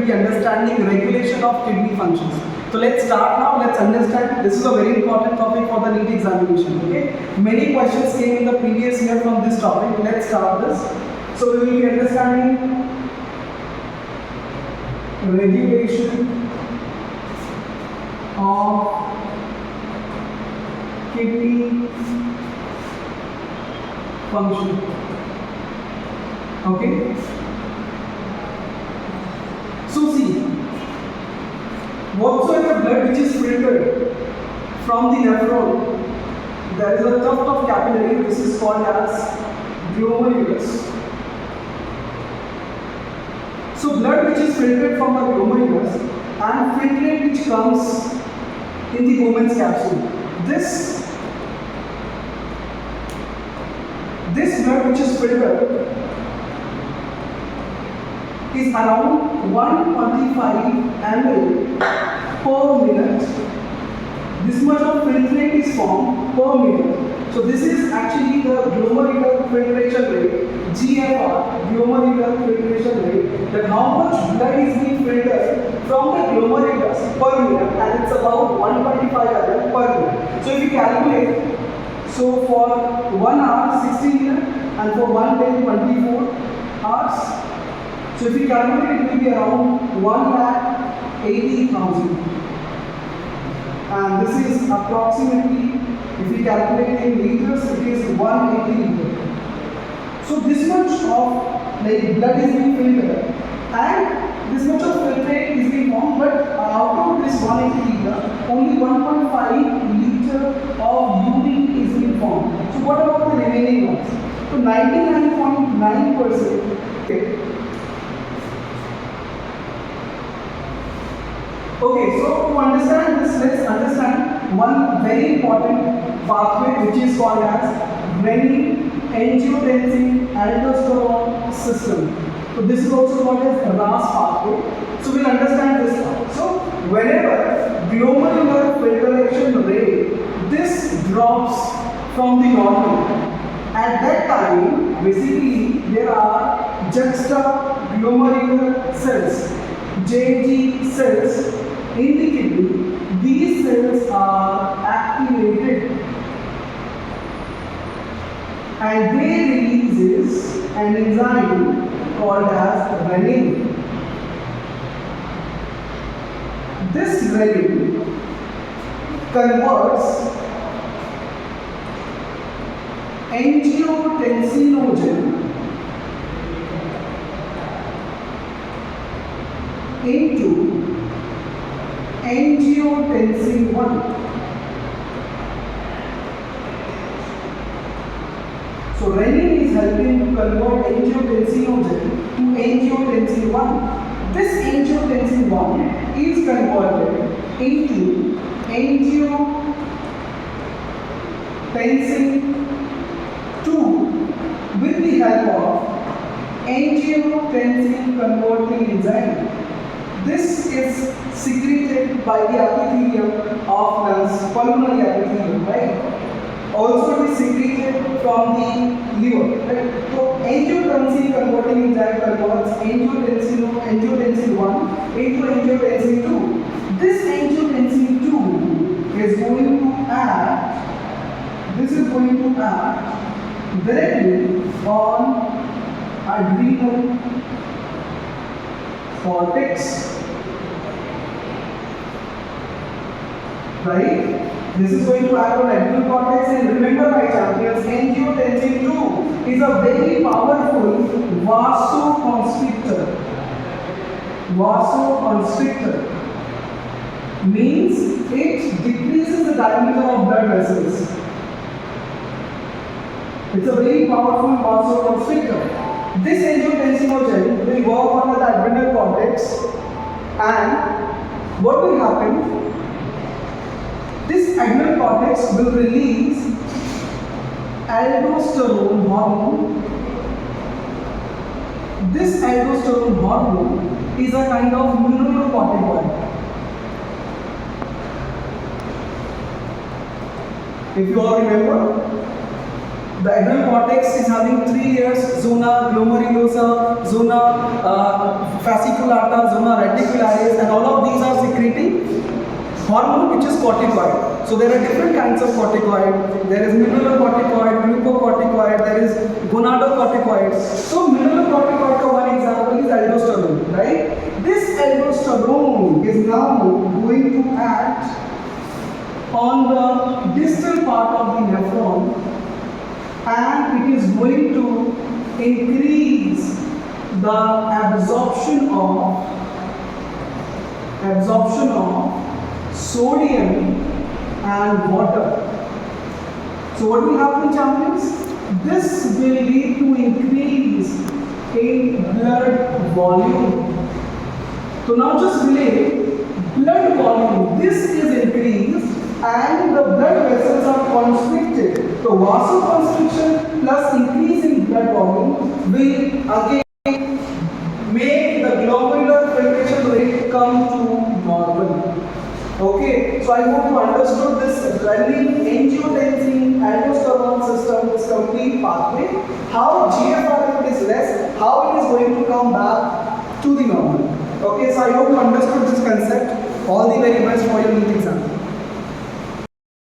be understanding regulation of kidney functions. So let's start now. Let's understand. This is a very important topic for the NEET examination. Okay. Many questions came in the previous year from this topic. Let's start this. So we will be understanding regulation of kidney function. Okay. So see, whatsoever blood which is filtered from the nephron, there is a tuft of capillary. This is called as glomerulus. So blood which is filtered from the glomerulus and filtrate which comes in the Bowman's capsule. This blood which is filtered is around 125 ml per minute. This much of filtrate is formed per minute. So this is actually the glomerular filtration rate, GFR, glomerular filtration rate, that how much blood is being filtered from the glomerulus per minute, and it's about 125 ml per minute. So if you calculate, so for 1 hour 60 minutes and for 1 day 24 hours. So if you calculate, it will be around 1,80,000. And this is approximately, if we calculate in liters, it is 180 liters. So this much of blood is being filtered and this much of filtrate is being formed, but out of this 180 liter, only 1.5 liter of urine is being formed. So what about the remaining ones? So 99.9%. Okay, so to understand this, let's understand one very important pathway which is called as renin-angiotensin aldosterone system. So this is also called as RAAS pathway. So we'll understand this now. So whenever glomerular filtration rate, this drops from the normal. At that time, basically there are juxtaglomerular cells, JG cells in the kidney. These cells are activated and they releases an enzyme called as renin. This renin converts angiotensinogen into angiotensin 1. So renin is helping to convert angiotensinogen to angiotensin 1. This angiotensin 1 is converted into angiotensin 2 with the help of angiotensin converting enzyme. This is secreted by the epithelium of lungs, pulmonary epithelium, right? Also it is secreted from the liver, right? So angiotensin converting enzyme converts angiotensin 1 into angiotensin 2. This angiotensin 2 is going to act, directly on adrenal cortex. Right? This is going to act on adrenal cortex, and remember my champions, angiotensin 2 is a very powerful vasoconstrictor. Vasoconstrictor means it decreases the diameter of blood vessels. It's a very powerful vasoconstrictor. This angiotensinogen will work on the adrenal cortex, and what will happen? This adrenal cortex will release aldosterone hormone. This aldosterone hormone is a kind of immunocorticoid. If you all remember, The adrenal cortex is having 3 layers: zona glomerulosa, zona fasciculata, zona reticularis, and all of these are secreting hormone which is corticoid. So there are different kinds of corticoid. There is mineralocorticoid, glucocorticoid, there is gonadocorticoid. So mineralocorticoid ka one example is aldosterone, right? This aldosterone is now going to act on the distal part of the nephron, and it is going to increase the absorption of sodium and water. So what will happen, champions? This will lead to increase in blood volume. So now just relate blood volume. This is increased and the blood vessels are constricted. So vasoconstriction plus increase in blood volume will again make the glomerular filtration rate come to normal. Okay, so I hope you understood this renin, angiotensin, aldosterone system, this complete pathway, how GFR is less, how it is going to come back to the normal. Okay, so I hope you understood this concept. All the very best for your NEET exam.